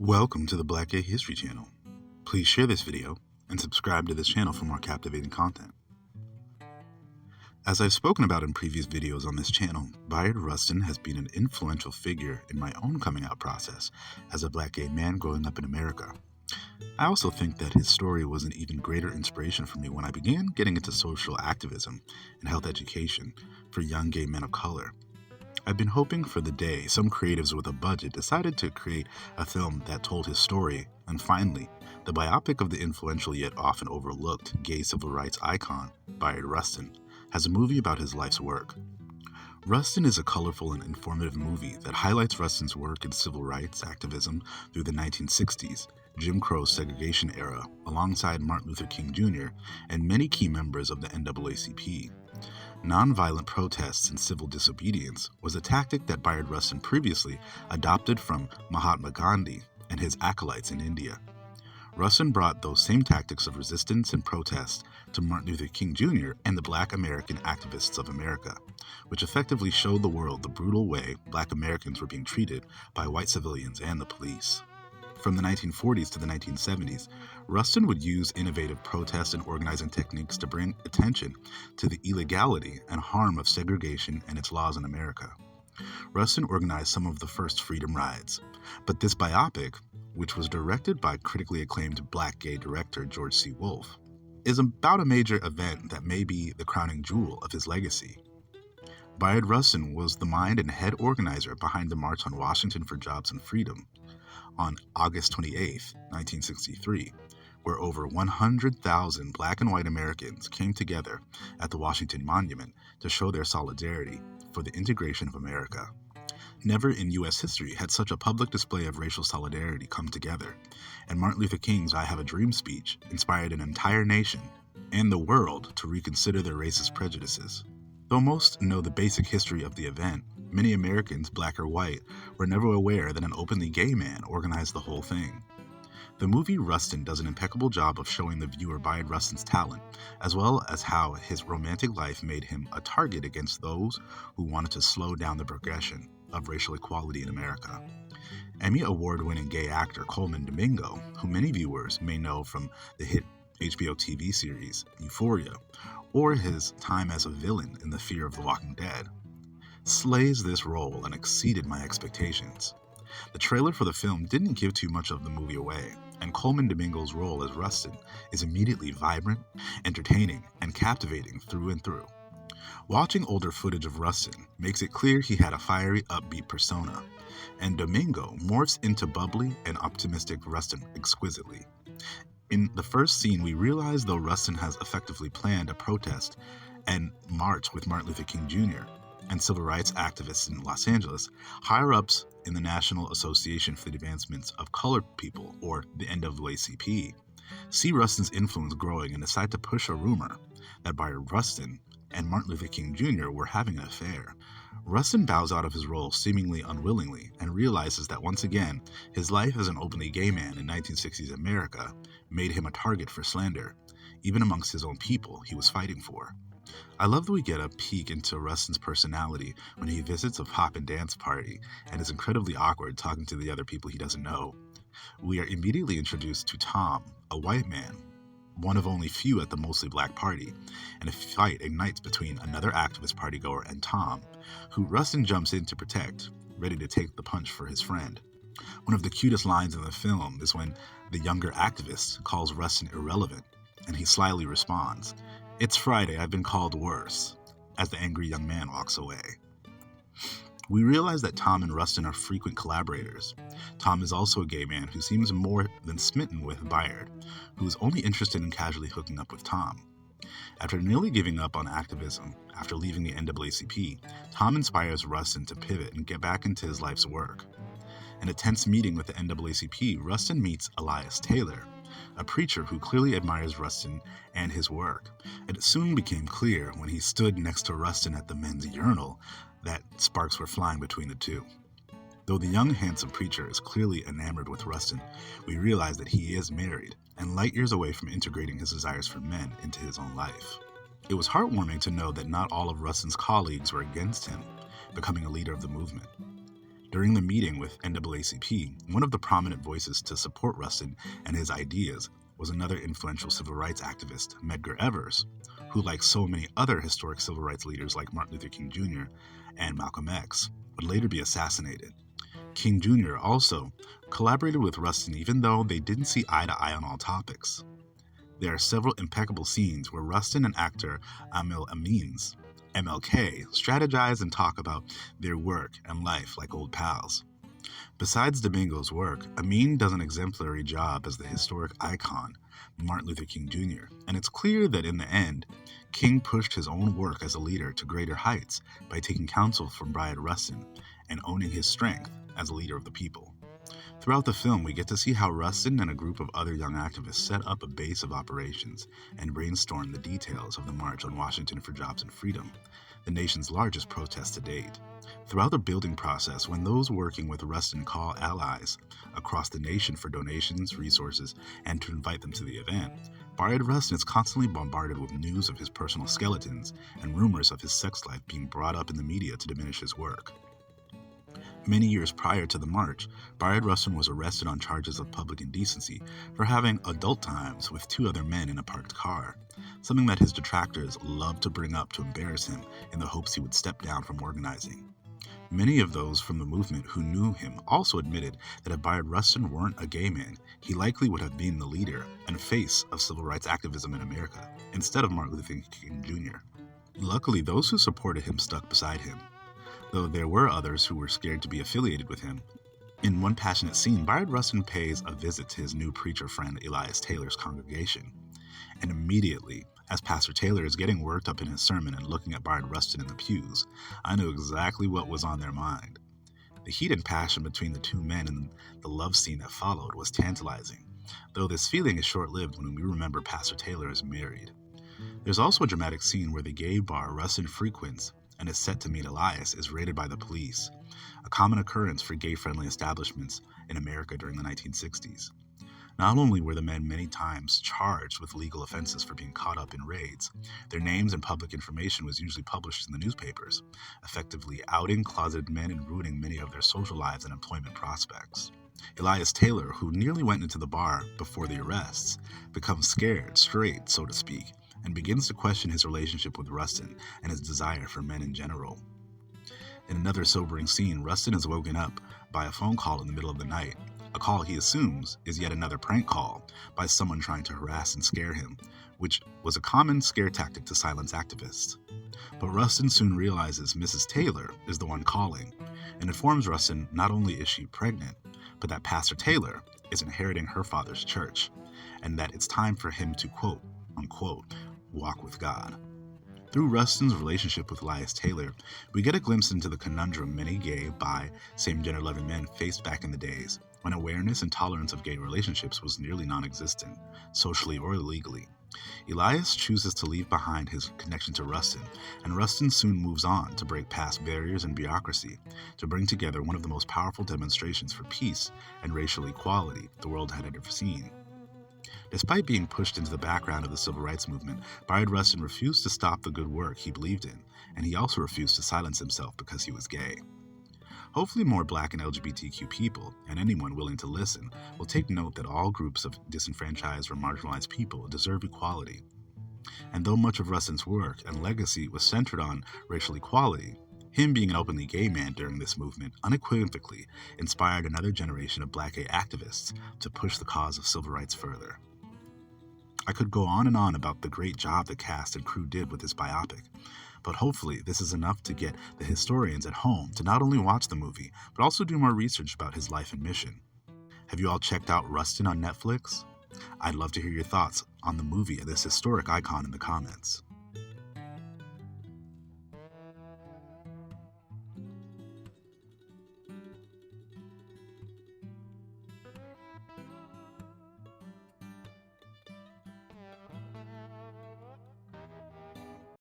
Welcome to the Black Gay History Channel. Please share this video and subscribe to this channel for more captivating content. As I've spoken about in previous videos on this channel, Bayard Rustin has been an influential figure in my own coming out process as a black gay man growing up in America. I also think that his story was an even greater inspiration for me when I began getting into social activism and health education for young gay men of color. I've been hoping for the day some creatives with a budget decided to create a film that told his story, and finally, the biopic of the influential yet often overlooked gay civil rights icon, Bayard Rustin, has a movie about his life's work. Rustin is a colorful and informative movie that highlights Rustin's work in civil rights activism through the 1960s, Jim Crow's segregation era, alongside Martin Luther King Jr. and many key members of the NAACP. Nonviolent protests and civil disobedience was a tactic that Bayard Rustin previously adopted from Mahatma Gandhi and his acolytes in India. Rustin brought those same tactics of resistance and protest to Martin Luther King Jr. and the Black American activists of America, which effectively showed the world the brutal way Black Americans were being treated by white civilians and the police. From the 1940s to the 1970s, Rustin would use innovative protest and organizing techniques to bring attention to the illegality and harm of segregation and its laws in America. Rustin organized some of the first freedom rides, but this biopic, which was directed by critically acclaimed black gay director George C. Wolfe, is about a major event that may be the crowning jewel of his legacy. Bayard Rustin was the mind and head organizer behind the March on Washington for Jobs and Freedom on August 28, 1963, where over 100,000 black and white Americans came together at the Washington Monument to show their solidarity for the integration of America. Never in U.S. history had such a public display of racial solidarity come together, and Martin Luther King's I Have a Dream speech inspired an entire nation and the world to reconsider their racist prejudices. Though most know the basic history of the event, many Americans, black or white, were never aware that an openly gay man organized the whole thing. The movie Rustin does an impeccable job of showing the viewer Bayard Rustin's talent, as well as how his romantic life made him a target against those who wanted to slow down the progression of racial equality in America. Emmy Award-winning gay actor Coleman Domingo, who many viewers may know from the hit HBO TV series Euphoria, or his time as a villain in The Fear of the Walking Dead, slays this role and exceeded my expectations. The trailer for the film didn't give too much of the movie away, and Coleman Domingo's role as Rustin is immediately vibrant, entertaining, and captivating through and through. Watching older footage of Rustin makes it clear he had a fiery, upbeat persona, and Domingo morphs into bubbly and optimistic Rustin exquisitely. In the first scene, we realize though Rustin has effectively planned a protest and march with Martin Luther King Jr. and civil rights activists in Los Angeles, higher-ups in the National Association for the Advancement of Colored People, or the NAACP, see Rustin's influence growing and decide to push a rumor that Bayard Rustin and Martin Luther King Jr. were having an affair. Rustin bows out of his role seemingly unwillingly and realizes that once again, his life as an openly gay man in 1960s America made him a target for slander, even amongst his own people he was fighting for. I love that we get a peek into Rustin's personality when he visits a pop and dance party and is incredibly awkward talking to the other people he doesn't know. We are immediately introduced to Tom, a white man, one of only few at the mostly black party, and a fight ignites between another activist partygoer and Tom, who Rustin jumps in to protect, ready to take the punch for his friend. One of the cutest lines in the film is when the younger activist calls Rustin irrelevant, and he slyly responds, "It's Friday, I've been called worse," as the angry young man walks away. We realize that Tom and Rustin are frequent collaborators. Tom is also a gay man who seems more than smitten with Bayard, who is only interested in casually hooking up with Tom. After nearly giving up on activism after leaving the NAACP, Tom inspires Rustin to pivot and get back into his life's work. In a tense meeting with the NAACP, Rustin meets Elias Taylor, a preacher who clearly admires Rustin and his work. It soon became clear when he stood next to Rustin at the men's urinal that sparks were flying between the two. Though the young, handsome preacher is clearly enamored with Rustin, we realize that he is married and light years away from integrating his desires for men into his own life. It was heartwarming to know that not all of Rustin's colleagues were against him becoming a leader of the movement. During the meeting with NAACP, one of the prominent voices to support Rustin and his ideas was another influential civil rights activist, Medgar Evers, who, like so many other historic civil rights leaders like Martin Luther King Jr. and Malcolm X, would later be assassinated. King Jr. also collaborated with Rustin even though they didn't see eye to eye on all topics. There are several impeccable scenes where Rustin and actor Amil Amines, MLK, strategize and talk about their work and life like old pals. Besides Domingo's work, Amin does an exemplary job as the historic icon, Martin Luther King Jr., and it's clear that in the end, King pushed his own work as a leader to greater heights by taking counsel from Bayard Rustin and owning his strength as a leader of the people. Throughout the film, we get to see how Rustin and a group of other young activists set up a base of operations and brainstorm the details of the March on Washington for Jobs and Freedom, the nation's largest protest to date. Throughout the building process, when those working with Rustin call allies across the nation for donations, resources, and to invite them to the event, Bayard Rustin is constantly bombarded with news of his personal skeletons and rumors of his sex life being brought up in the media to diminish his work. Many years prior to the march, Bayard Rustin was arrested on charges of public indecency for having adult times with two other men in a parked car, something that his detractors loved to bring up to embarrass him in the hopes he would step down from organizing. Many of those from the movement who knew him also admitted that if Bayard Rustin weren't a gay man, he likely would have been the leader and face of civil rights activism in America, instead of Martin Luther King Jr. Luckily, those who supported him stuck beside him, though there were others who were scared to be affiliated with him. In one passionate scene, Bayard Rustin pays a visit to his new preacher friend Elias Taylor's congregation, and immediately, as Pastor Taylor is getting worked up in his sermon and looking at Bayard Rustin in the pews, I knew exactly what was on their mind. The heat and passion between the two men and the love scene that followed was tantalizing, though this feeling is short-lived when we remember Pastor Taylor is married. There's also a dramatic scene where the gay bar Rustin frequents and is set to meet Elias is raided by the police, a common occurrence for gay-friendly establishments in America during the 1960s. Not only were the men many times charged with legal offenses for being caught up in raids, their names and public information was usually published in the newspapers, effectively outing closeted men and ruining many of their social lives and employment prospects. Elias Taylor, who nearly went into the bar before the arrests, becomes scared straight, so to speak, and begins to question his relationship with Rustin and his desire for men in general. In another sobering scene, Rustin is woken up by a phone call in the middle of the night, a call he assumes is yet another prank call by someone trying to harass and scare him, which was a common scare tactic to silence activists. But Rustin soon realizes Mrs. Taylor is the one calling, and informs Rustin not only is she pregnant, but that Pastor Taylor is inheriting her father's church, and that it's time for him to quote, unquote, walk with God. Through Rustin's relationship with Elias Taylor, we get a glimpse into the conundrum many gay, bi, same-gender loving men faced back in the days, when awareness and tolerance of gay relationships was nearly non-existent, socially or legally. Elias chooses to leave behind his connection to Rustin, and Rustin soon moves on to break past barriers and bureaucracy, to bring together one of the most powerful demonstrations for peace and racial equality the world had ever seen. Despite being pushed into the background of the civil rights movement, Bayard Rustin refused to stop the good work he believed in, and he also refused to silence himself because he was gay. Hopefully more Black and LGBTQ people, and anyone willing to listen, will take note that all groups of disenfranchised or marginalized people deserve equality. And though much of Rustin's work and legacy was centered on racial equality, him being an openly gay man during this movement unequivocally inspired another generation of Black gay activists to push the cause of civil rights further. I could go on and on about the great job the cast and crew did with this biopic, but hopefully this is enough to get the historians at home to not only watch the movie, but also do more research about his life and mission. Have you all checked out Rustin on Netflix? I'd love to hear your thoughts on the movie of this historic icon in the comments.